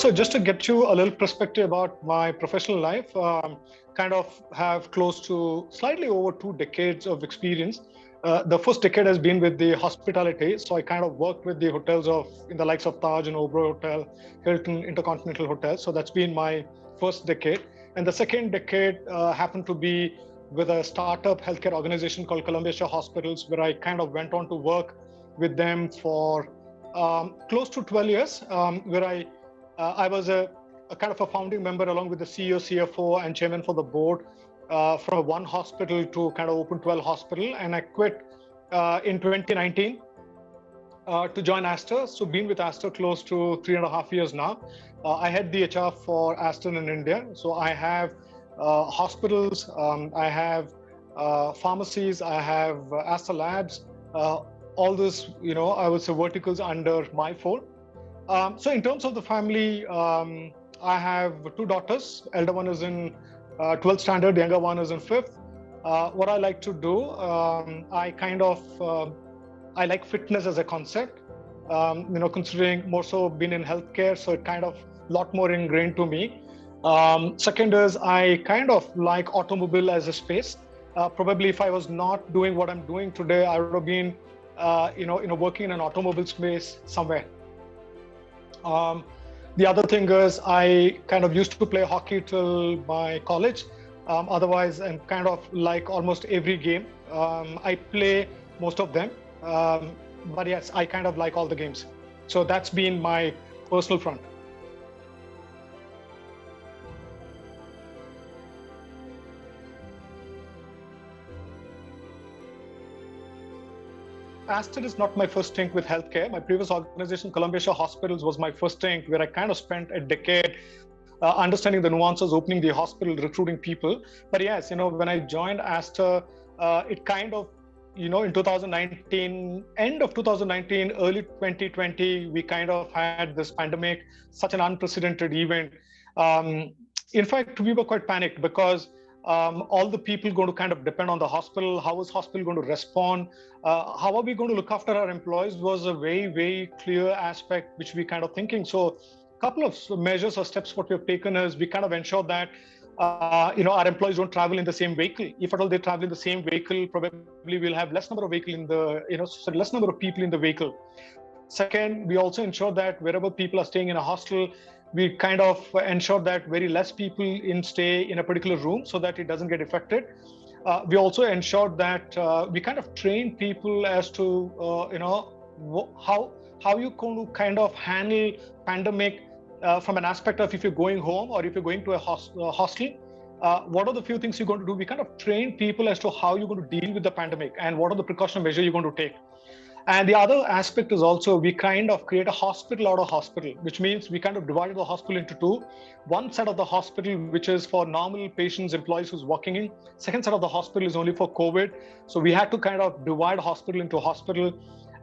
So just to get you a little perspective about my professional life, kind of have close to slightly over 2 decades of experience. The first decade has been with the hospitality. So I kind of worked with the hotels of in the likes of Taj and Oberoi Hotel, Hilton, Intercontinental Hotels. So that's been my first decade. And the second decade happened to be with a startup healthcare organization called Kalappa Hospitals, where I kind of went on to work with them for close to 12 years, where I was a kind of a founding member along with the CEO, CFO, and chairman for the board from one hospital to kind of open 12 hospital. And I quit in 2019 to join Aster. So been with Aster close to 3.5 years now. I head the HR for Aster in India. So I have hospitals, I have pharmacies, I have Aster Labs, all this, I would say verticals under my fold. So in terms of the family, I have 2 daughters. Elder one is in 12th standard, younger one is in 5th. What I like to do, I like fitness as a concept. Considering more so being in healthcare, so it kind of a lot more ingrained to me. Second is I kind of like automobile as a space. Probably if I was not doing what I'm doing today, I would have been, working in an automobile space somewhere. The other thing is I kind of used to play hockey till my college. Otherwise, I'm kind of like almost every game. I play most of them. But yes, I kind of like all the games. So that's been my personal front. Aster is not my first stint with healthcare. My previous organization, Kalappa Hospitals, was my first stint where I kind of spent a decade understanding the nuances, opening the hospital, recruiting people. But yes, when I joined Aster, it kind of, in 2019, end of 2019, early 2020, we kind of had this pandemic, such an unprecedented event. In fact, we were quite panicked because all the people going to kind of depend on the hospital. How is hospital going to respond? How are we going to look after our employees was a very, very clear aspect, which we kind of thinking. So a couple of measures or steps what we have taken is we kind of ensure that our employees don't travel in the same vehicle. If at all they travel in the same vehicle, probably we'll have less number of vehicle in the, less number of people in the vehicle. Second, we also ensure that wherever people are staying in a hostel, we kind of ensure that very less people stay in a particular room so that it doesn't get affected. We also ensured that we kind of train people as to, how you going to kind of handle pandemic from an aspect of if you're going home or if you're going to a hostel. What are the few things you're going to do? We kind of train people as to how you're going to deal with the pandemic and what are the precaution measures you're going to take. And the other aspect is also we kind of create a hospital out of hospital, which means we kind of divided the hospital into two. One side of the hospital, which is for normal patients, employees who's working in. Second side of the hospital is only for COVID. So we had to kind of divide hospital into hospital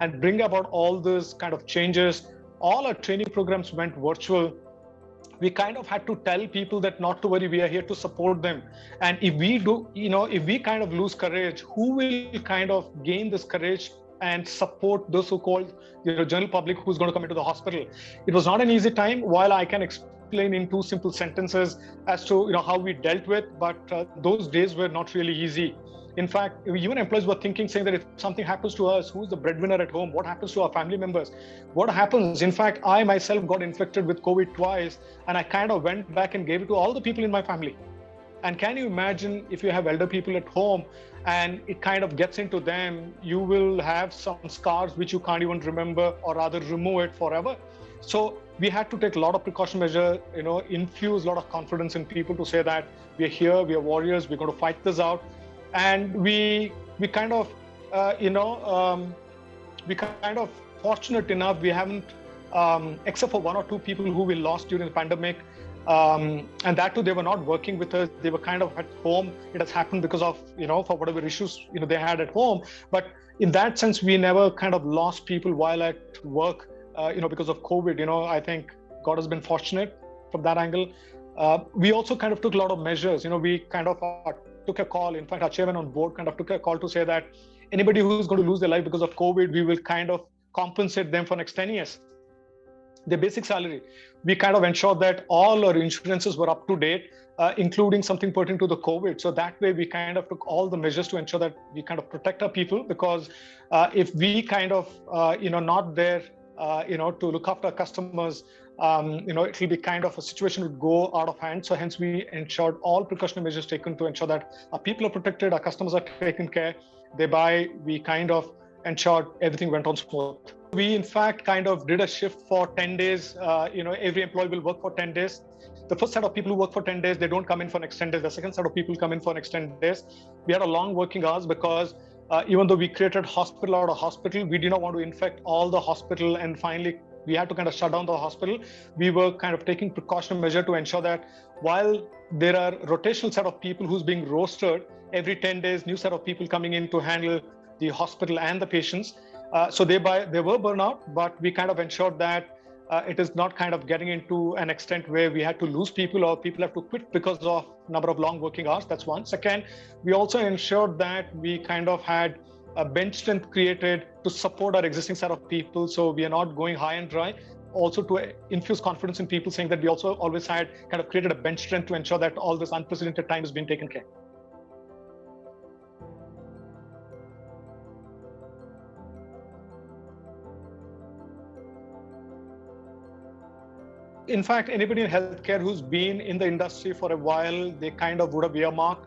and bring about all these kind of changes. All our training programs went virtual. We kind of had to tell people that not to worry, we are here to support them. And if we do, if we kind of lose courage, who will kind of gain this courage and support those who-called general public who's going to come into the hospital? It was not an easy time. While I can explain in 2 simple sentences as to how we dealt with, but those days were not really easy. In fact, even employees were thinking, saying that if something happens to us, who's the breadwinner at home? What happens to our family members? What happens? In fact, I myself got infected with COVID twice, and I kind of went back and gave it to all the people in my family. And can you imagine if you have elder people at home and it kind of gets into them, you will have some scars which you can't even remember or rather remove it forever. So we had to take a lot of precaution measure, infuse a lot of confidence in people to say that we are here, we are warriors, we're going to fight this out. And we kind of, we kind of fortunate enough, we haven't, except for 1 or 2 people who we lost during the pandemic, and that too, they were not working with us. They were kind of at home. It has happened because of, for whatever issues, they had at home. But in that sense, we never kind of lost people while at work, because of COVID. I think God has been fortunate from that angle. We also kind of took a lot of measures. We kind of took a call. In fact, our chairman on board kind of took a call to say that anybody who's going to lose their life because of COVID, we will kind of compensate them for next 10 years. their basic salary. We kind of ensured that all our insurances were up to date, including something pertaining to the COVID. So that way we kind of took all the measures to ensure that we kind of protect our people, because if we kind of, not there, to look after our customers, it will be kind of a situation would go out of hand. So hence we ensured all precautionary measures taken to ensure that our people are protected, our customers are taken care. Thereby, we kind of ensured everything went on smooth. We, in fact, kind of did a shift for 10 days. Every employee will work for 10 days. The first set of people who work for 10 days, they don't come in for an extended days. The second set of people come in for an extended days. We had a long working hours because even though we created hospital out of hospital, we did not want to infect all the hospital, and finally we had to kind of shut down the hospital. We were kind of taking precautionary measure to ensure that while there are rotational set of people who's being rostered every 10 days, new set of people coming in to handle the hospital and the patients. So thereby they were burnout, but we kind of ensured that it is not kind of getting into an extent where we had to lose people or people have to quit because of number of long working hours. That's one. Second, we also ensured that we kind of had a bench strength created to support our existing set of people. So we are not going high and dry. Also to infuse confidence in people, saying that we also always had kind of created a bench strength to ensure that all this unprecedented time is being taken care. In fact, anybody in healthcare who's been in the industry for a while, they kind of would have earmarked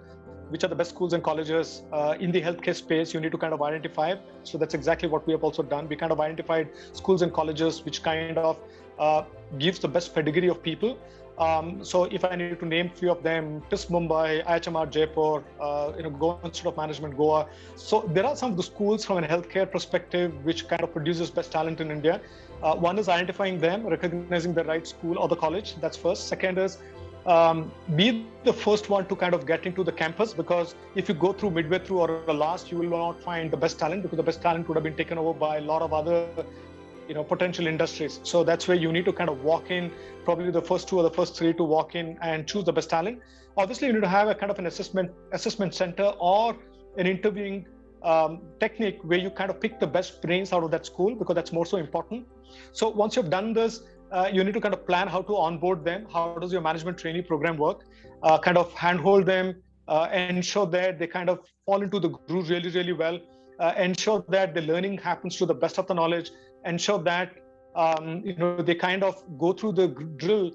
which are the best schools and colleges in the healthcare space you need to kind of identify. So that's exactly what we have also done. We kind of identified schools and colleges which kind of gives the best pedigree of people. So if I need to name a few of them, TIS Mumbai, IHMR Jaipur, Goa Institute of Management, Goa. So there are some of the schools from a healthcare perspective which kind of produces best talent in India. One is identifying them, recognizing the right school or the college. That's first. Second is be the first one to kind of get into the campus, because if you go through midway through or the last, you will not find the best talent, because the best talent would have been taken over by a lot of other potential industries. So that's where you need to kind of walk in, probably the first two or the first three to walk in and choose the best talent. Obviously, you need to have a kind of an assessment center or an interviewing technique where you kind of pick the best brains out of that school, because that's more so important. So once you've done this, you need to kind of plan how to onboard them. How does your management trainee program work? Kind of handhold them, ensure that they kind of fall into the groove really, really well. Ensure that the learning happens to the best of the knowledge. Ensure that they kind of go through the drill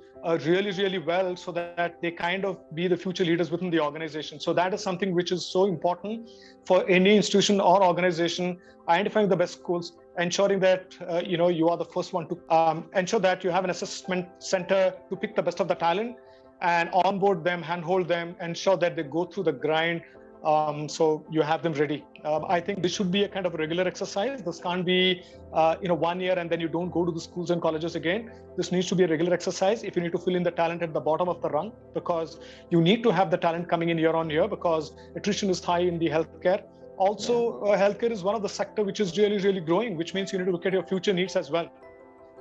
really, really well, so that they kind of be the future leaders within the organization. So that is something which is so important for any institution or organization. Identifying the best schools, ensuring that you are the first one to ensure that you have an assessment center to pick the best of the talent and onboard them, handhold them, ensure that they go through the grind. So you have them ready. I think this should be a kind of a regular exercise. This can't be 1 year and then you don't go to the schools and colleges again. This needs to be a regular exercise if you need to fill in the talent at the bottom of the rung, because you need to have the talent coming in year on year, because attrition is high in the healthcare. Also, healthcare is one of the sector which is really, really growing, which means you need to look at your future needs as well.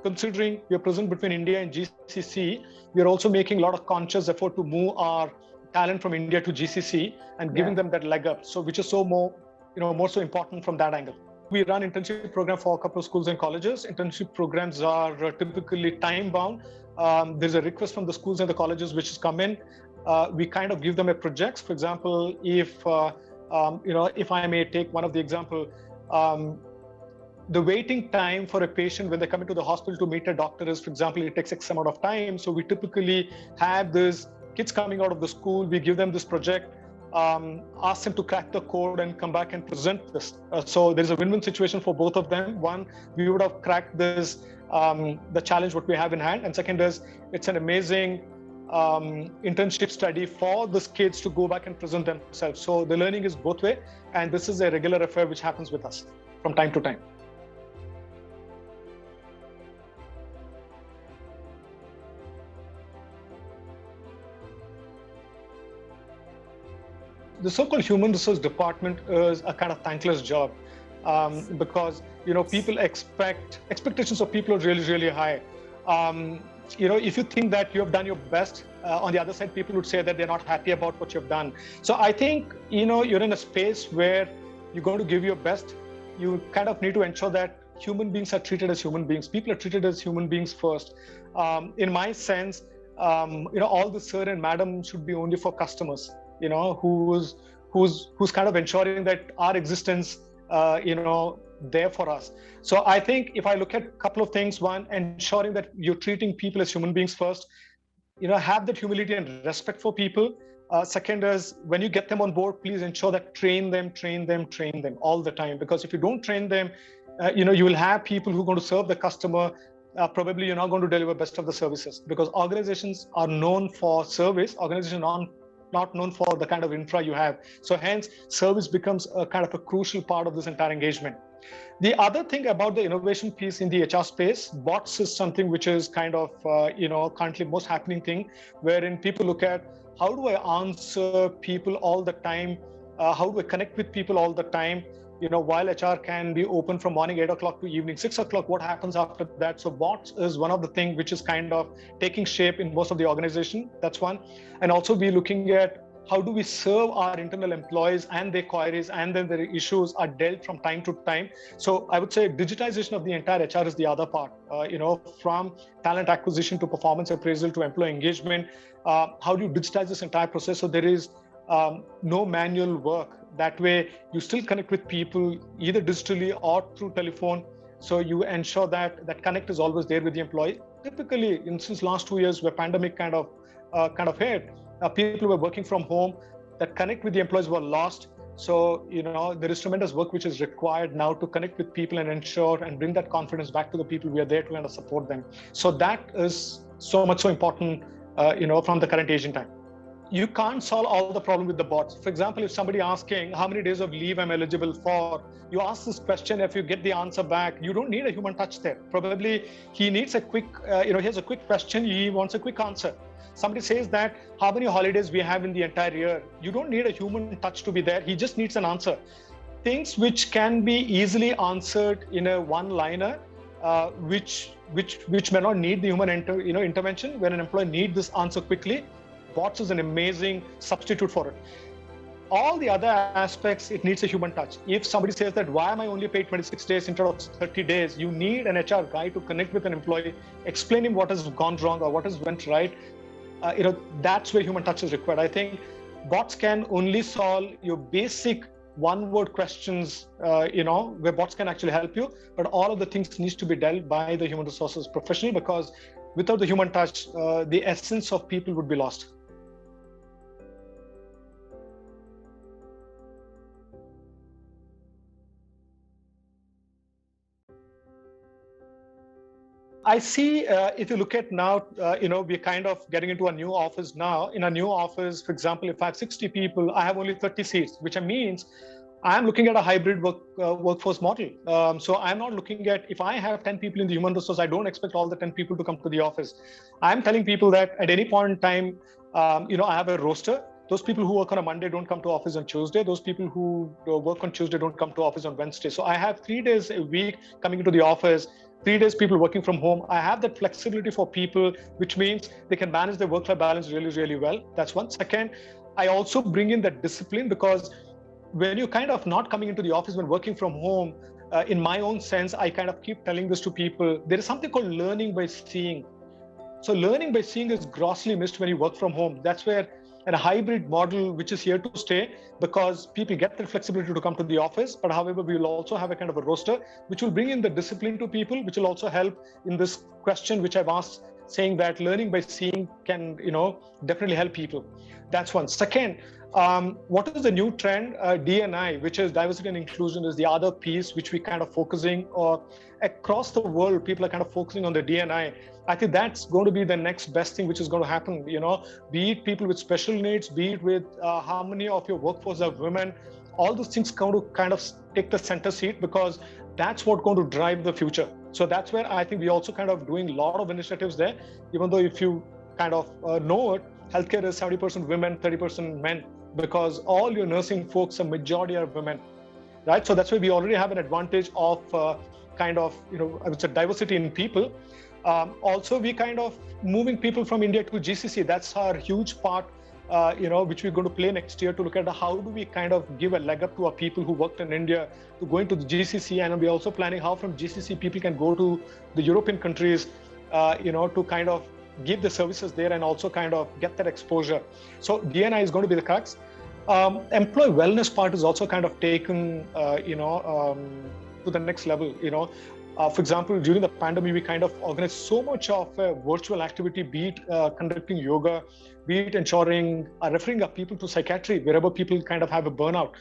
Considering we are present between India and GCC, we are also making a lot of conscious effort to move our talent from India to GCC and giving them that leg up. So which is so more so important from that angle. We run internship program for a couple of schools and colleges. Internship programs are typically time bound. There's a request from the schools and the colleges which has come in. We kind of give them a project. For example, if I may take one of the example, the waiting time for a patient when they come into the hospital to meet a doctor is, for example, it takes X amount of time. So we typically have this kids coming out of the school, we give them this project, ask them to crack the code and come back and present this. So there's a win-win situation for both of them. One, we would have cracked this, the challenge what we have in hand. And second is, it's an amazing internship study for these kids to go back and present themselves. So the learning is both way. And this is a regular affair which happens with us from time to time. The so-called human resource department is a kind of thankless job because people expectations of people are really, really high. If you think that you have done your best, on the other side, people would say that they're not happy about what you've done. So I think you're in a space where you're going to give your best. You kind of need to ensure that human beings are treated as human beings. People are treated as human beings first. In my sense, all the sir and madam should be only for customers. Who's kind of ensuring that our existence, there for us. So I think if I look at a couple of things, one, ensuring that you're treating people as human beings first, have that humility and respect for people. Second is, when you get them on board, please ensure that train them all the time. Because if you don't train them, you will have people who are going to serve the customer. Probably you're not going to deliver best of the services, because organizations are known for service. Organizations are not known for the kind of infra you have. So hence, service becomes a kind of a crucial part of this entire engagement. The other thing about the innovation piece in the HR space, bots is something which is kind of, currently most happening thing, wherein people look at how do I answer people all the time? How do I connect with people all the time? While HR can be open from morning 8 o'clock to evening 6 o'clock, what happens after that? So bots is one of the things which is kind of taking shape in most of the organization. That's one. And also be looking at how do we serve our internal employees and their queries, and then their issues are dealt from time to time. So I would say digitization of the entire HR is the other part, from talent acquisition to performance appraisal to employee engagement. How do you digitize this entire process so there is no manual work? That way you still connect with people either digitally or through telephone. So you ensure that that connect is always there with the employee. Typically, since last 2 years where pandemic kind of hit, people were working from home, that connect with the employees were lost. So, there is tremendous work which is required now to connect with people and ensure and bring that confidence back to the people. We are there to kind of support them. So that is so important, from the current aging time. You can't solve all the problem with the bots. For example, if somebody asking how many days of leave I'm eligible for, you ask this question, if you get the answer back, you don't need a human touch there. Probably he needs a quick, he has a quick question, he wants a quick answer. Somebody says that how many holidays we have in the entire year. You don't need a human touch to be there. He just needs an answer. Things which can be easily answered in a one-liner, which may not need the human intervention. When an employee needs this answer quickly, bots is an amazing substitute for it. All the other aspects, it needs a human touch. If somebody says that why am I only paid 26 days instead of 30 days, you need an HR guy to connect with an employee, explain him what has gone wrong or what has went right. That's where human touch is required. I think bots can only solve your basic one-word questions, where bots can actually help you, but all of the things needs to be dealt by the human resources professional, because without the human touch, the essence of people would be lost. I see, if you look at now, we're kind of getting into a new office now. In a new office, for example, if I have 60 people, I have only 30 seats, which means I'm looking at a hybrid workforce model. So I'm not looking at, if I have 10 people in the human resource, I don't expect all the 10 people to come to the office. I'm telling people that at any point in time, I have a roster. Those people who work on a Monday don't come to office on Tuesday. Those people who work on Tuesday don't come to office on Wednesday. So I have 3 days a week coming into the office, 3 days people working from home. I have that flexibility for people, which means they can manage their work-life balance really, really well. That's one. Second, I also bring in that discipline, because when you're kind of not coming into the office when working from home, in my own sense, I kind of keep telling this to people, there is something called learning by seeing. So learning by seeing is grossly missed when you work from home. That's where a hybrid model, which is here to stay, because people get the flexibility to come to the office, but however, we will also have a kind of a roster, which will bring in the discipline to people, which will also help in this question, which I've asked, saying that learning by seeing can, definitely help people. That's one. Second, what is the new trend? D&I, which is diversity and inclusion, is the other piece which we kind of focusing, or across the world, people are kind of focusing on the D&I. I think that's going to be the next best thing which is going to happen, be it people with special needs, be it with how many of your workforce are women, all those things going to kind of take the center seat, because that's what's going to drive the future. So that's where I think we also kind of doing a lot of initiatives there, even though if you kind of know it, healthcare is 70% women, 30% men, because all your nursing folks, a majority are women, right? So that's why we already have an advantage of kind of, I would say diversity in people. Also, we kind of moving people from India to GCC. That's our huge part which we're going to play next year to look at how do we kind of give a leg up to our people who worked in India to go into the GCC, and we're also planning how from GCC people can go to the European countries, to kind of give the services there and also kind of get that exposure. So DNI is going to be the crux. Employee wellness part is also kind of taken, to the next level. For example, during the pandemic, we kind of organized so much of virtual activity, be it conducting yoga, be it ensuring referring our people to psychiatry wherever people kind of have a burnout.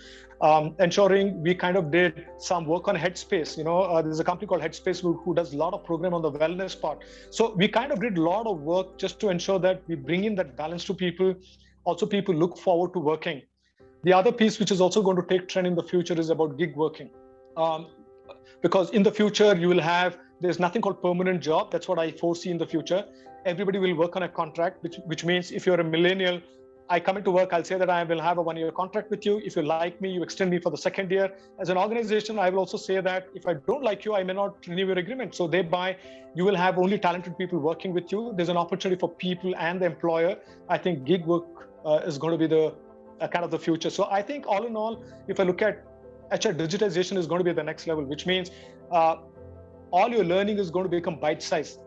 Ensuring we kind of did some work on Headspace. There's a company called Headspace who does a lot of program on the wellness part. So we kind of did a lot of work just to ensure that we bring in that balance to people. Also, people look forward to working. The other piece, which is also going to take trend in the future, is about gig working. Because in the future, there's nothing called permanent job. That's what I foresee in the future. Everybody will work on a contract, which means if you're a millennial, I come into work, I'll say that I will have a 1-year contract with you. If you like me, you extend me for the second year. As an organization, I will also say that if I don't like you, I may not renew your agreement. So thereby, you will have only talented people working with you. There's an opportunity for people and the employer. I think gig work is going to be the kind of the future. So I think all in all, if I look at HR, digitization is going to be the next level, which means all your learning is going to become bite-sized.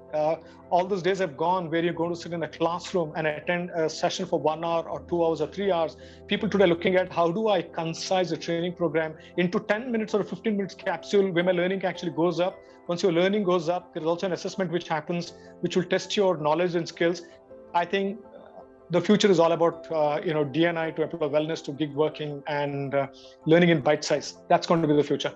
All those days have gone where you're going to sit in a classroom and attend a session for 1 hour or 2 hours or 3 hours. People today are looking at how do I concise a training program into 10 minutes or a 15 minutes capsule where my learning actually goes up. Once your learning goes up, there's also an assessment which happens, which will test your knowledge and skills. I think the future is all about, DNI to employee wellness to gig working and learning in bite size. That's going to be the future.